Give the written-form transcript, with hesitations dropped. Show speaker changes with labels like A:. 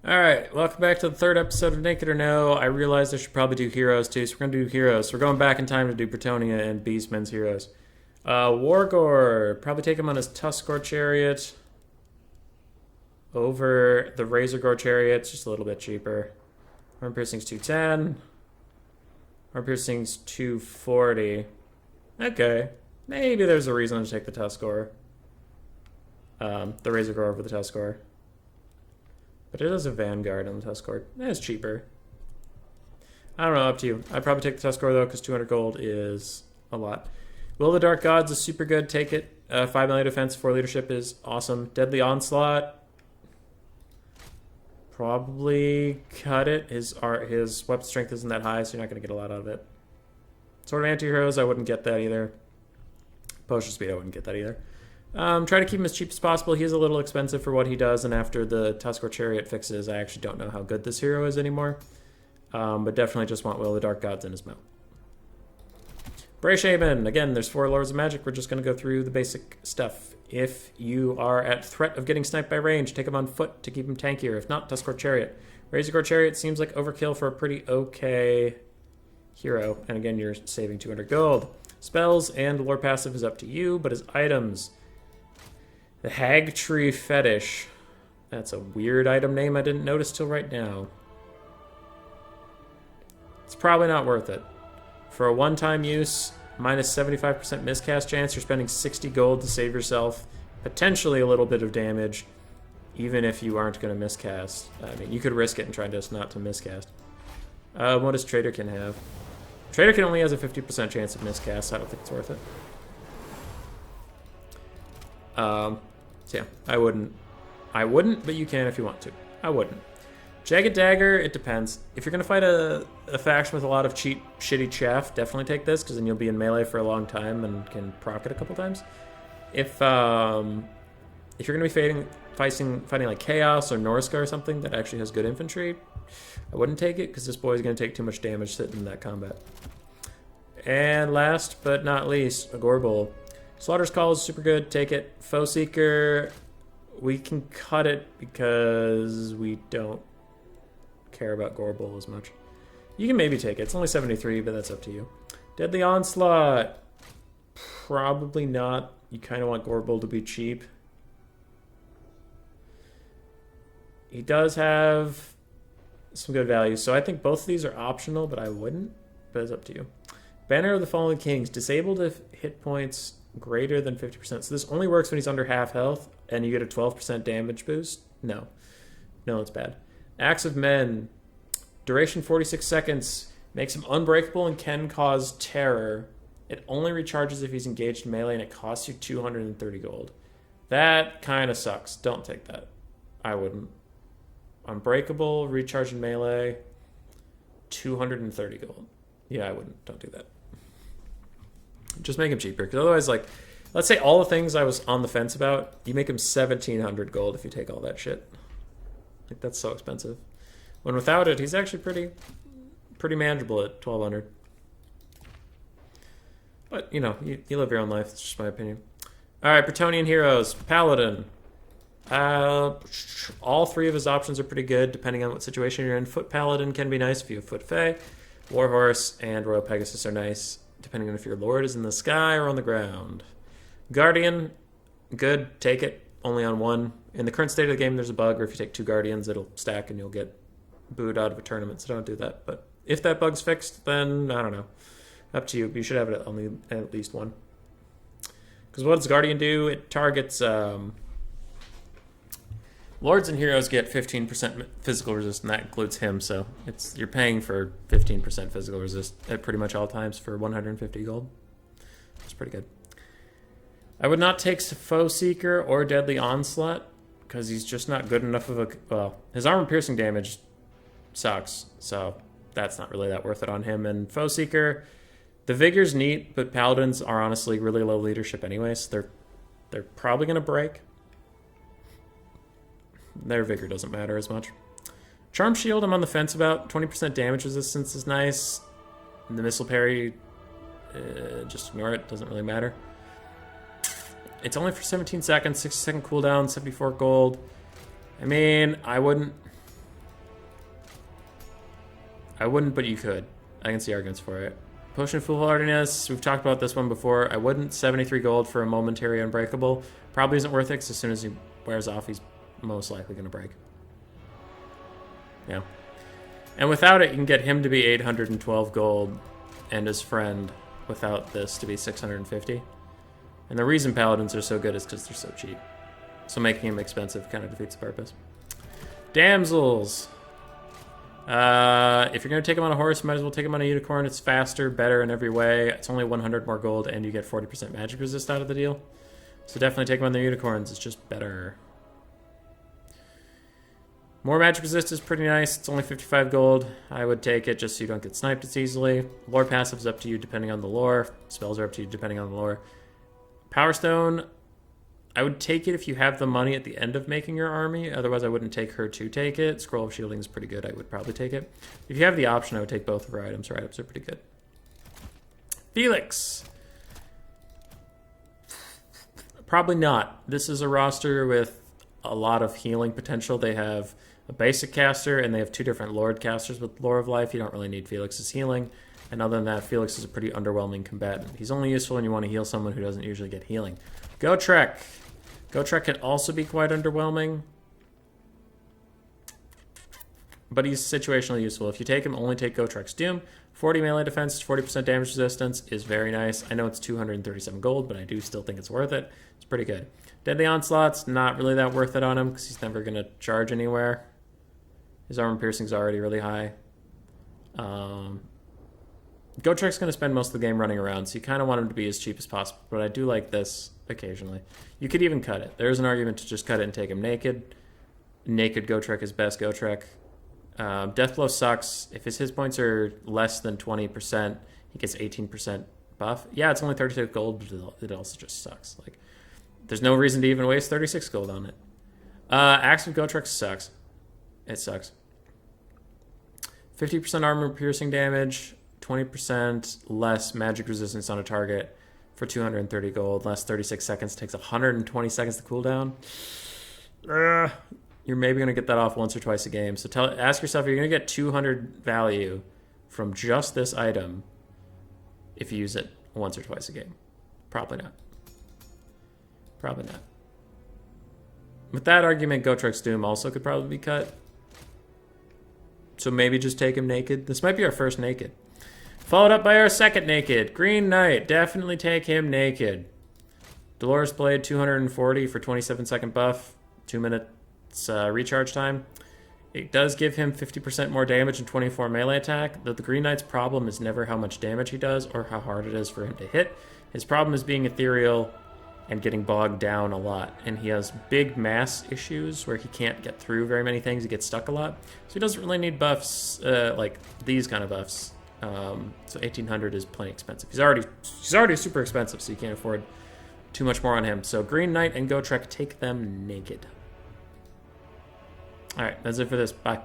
A: Alright, welcome back to the third episode of Naked or No. I realized I should probably do heroes too, so we're going to do heroes. So we're going back in time to do Bretonnia and Beastmen's heroes. Wargore, probably take him on his Tuskgore chariot over the Razorgore chariot. It's just a little bit cheaper. Armor piercing's 210. Armor piercing's 240. Okay, maybe there's a reason to take the Tuskgore. The Razorgore over the Tuskgore. But it is a Vanguard on the Tuskgore. It's cheaper. I don't know, up to you. I'd probably take the Tuskgore though, because 200 gold is a lot. Will of the Dark Gods is super good. Take it. 5 melee defense, 4 leadership is awesome. Deadly Onslaught. Probably cut it. His weapon strength isn't that high, so you're not going to get a lot out of it. Sword of Anti-Heroes, I wouldn't get that either. Potion Speed, I wouldn't get that either. Try to keep him as cheap as possible. He's a little expensive for what he does, and after the Tuskgore Chariot fixes, I actually don't know how good this hero is anymore. But definitely just want Will of the Dark Gods in his mount. Bray Shaman. Again, there's 4 Lords of Magic. We're just going to go through the basic stuff. If you are at threat of getting sniped by range, take him on foot to keep him tankier. If not, Tuskgore Chariot. Razorgore Chariot seems like overkill for a pretty okay hero. And again, you're saving 200 gold. Spells and lore passive is up to you, but his items... The Hag Tree Fetish. That's a weird item name I didn't notice till right now. It's probably not worth it. For a one-time use, minus 75% miscast chance, you're spending 60 gold to save yourself potentially a little bit of damage, even if you aren't going to miscast. I mean, you could risk it and try just not to miscast. What does Traderkin have? Traderkin only has a 50% chance of miscast, so I don't think it's worth it. So yeah, I wouldn't, but you can if you want to. I wouldn't. Jagged Dagger, it depends. If you're going to fight a faction with a lot of cheap, shitty chaff, definitely take this, because then you'll be in melee for a long time and can proc it a couple times. If you're going to be fighting like Chaos or Norska or something that actually has good infantry, I wouldn't take it, because this boy is going to take too much damage sitting in that combat. And last but not least, a Gorbel. Slaughter's Call is super good. Take it. Foe Seeker, we can cut it because we don't care about Gorbel as much. You can maybe take it. It's only 73, but that's up to you. Deadly Onslaught, probably not. You kind of want Gorbel to be cheap. He does have some good value, so I think both of these are optional, but I wouldn't. But it's up to you. Banner of the Fallen Kings, disabled if hit points greater than 50%. So this only works when he's under half health and you get a 12% damage boost. No, it's bad. Axe of Men, duration 46 seconds, makes him unbreakable and can cause terror. It only recharges if he's engaged in melee and it costs you 230 gold. That kind of sucks. Don't take that. I wouldn't. Unbreakable, recharge in melee, 230 gold. Yeah, I wouldn't. Don't do that. Just make him cheaper, because otherwise, like, let's say all the things I was on the fence about, you make him 1,700 gold if you take all that shit. Like, that's so expensive. When without it, he's actually pretty manageable at 1,200. But, you know, you live your own life. It's just my opinion. All right, Bretonnian heroes. Paladin. All 3 of his options are pretty good, depending on what situation you're in. Foot Paladin can be nice if you have Foot Fae. Warhorse and Royal Pegasus are nice, depending on if your lord is in the sky or on the ground. Guardian, good, take it, only on 1. In the current state of the game, there's a bug where if you take 2 Guardians, it'll stack and you'll get booed out of a tournament, so don't do that. But if that bug's fixed, then, I don't know. Up to you. You should have it at least 1. Because what does Guardian do? It targets... Lords and heroes get 15% physical resist, and that includes him, so you're paying for 15% physical resist at pretty much all times for 150 gold. That's pretty good. I would not take Foe Seeker or Deadly Onslaught, because he's just not good enough of a... Well, his armor piercing damage sucks, so that's not really that worth it on him. And Foe Seeker, the Vigor's neat, but Paladins are honestly really low leadership anyway, so they're probably going to break. Their Vigor doesn't matter as much. Charm Shield, I'm on the fence about. 20% damage resistance is nice. And the Missile Parry, just ignore it. Doesn't really matter. It's only for 17 seconds. 60-second cooldown, 74 gold. I mean, I wouldn't... I wouldn't, but you could. I can see arguments for it. Potion of Foolhardiness, we've talked about this one before. I wouldn't. 73 gold for a momentary unbreakable. Probably isn't worth it, because as soon as he wears off, he's most likely going to break. Yeah. And without it, you can get him to be 812 gold, and his friend, without this, to be 650. And the reason paladins are so good is because they're so cheap. So making them expensive kind of defeats the purpose. Damsels! If you're going to take them on a horse, you might as well take them on a unicorn. It's faster, better in every way. It's only 100 more gold, and you get 40% magic resist out of the deal. So definitely take them on the unicorns. It's just better. More magic resist is pretty nice. It's only 55 gold. I would take it just so you don't get sniped as easily. Lore passive is up to you depending on the lore. Spells are up to you depending on the lore. Power Stone, I would take it if you have the money at the end of making your army. Otherwise, I wouldn't take her to take it. Scroll of Shielding is pretty good. I would probably take it. If you have the option, I would take both of her items. Her items are pretty good. Felix. Probably not. This is a roster with a lot of healing potential. They have a basic caster, and they have two different Lord casters with Lore of Life. You don't really need Felix's healing. And other than that, Felix is a pretty underwhelming combatant. He's only useful when you want to heal someone who doesn't usually get healing. Gotrek. Gotrek can also be quite underwhelming. But he's situationally useful. If you take him, only take Gotrek's Doom. 40 melee defense, 40% damage resistance is very nice. I know it's 237 gold, but I do still think it's worth it. It's pretty good. Deadly Onslaught's not really that worth it on him because he's never going to charge anywhere. His armor piercing's already really high. Gotrek's going to spend most of the game running around, so you kind of want him to be as cheap as possible, but I do like this occasionally. You could even cut it. There's an argument to just cut it and take him naked. Naked Gotrek is best Gotrek. Deathblow sucks. If his points are less than 20%, he gets 18% buff. Yeah, it's only 36 gold, but it also just sucks. Like, there's no reason to even waste 36 gold on it. Axe of Gotrek sucks. It sucks. 50% armor piercing damage, 20% less magic resistance on a target for 230 gold. Less 36 seconds, takes 120 seconds to cool down. You're maybe going to get that off once or twice a game. So ask yourself, you're going to get 200 value from just this item if you use it once or twice a game. Probably not. Probably not. With that argument, Gotrek's Doom also could probably be cut. So maybe just take him naked. This might be our first naked. Followed up by our second naked. Green Knight. Definitely take him naked. Dolores Blade, 240 for 27-second buff. 2 minutes recharge time. It does give him 50% more damage and 24 melee attack. The Green Knight's problem is never how much damage he does or how hard it is for him to hit. His problem is being ethereal and getting bogged down a lot. And he has big mass issues where he can't get through very many things. He gets stuck a lot. So he doesn't really need buffs like these kind of buffs. So 1800 is plenty expensive. He's already super expensive, so you can't afford too much more on him. So Green Knight and Gotrek, take them naked. All right, that's it for this. Bye.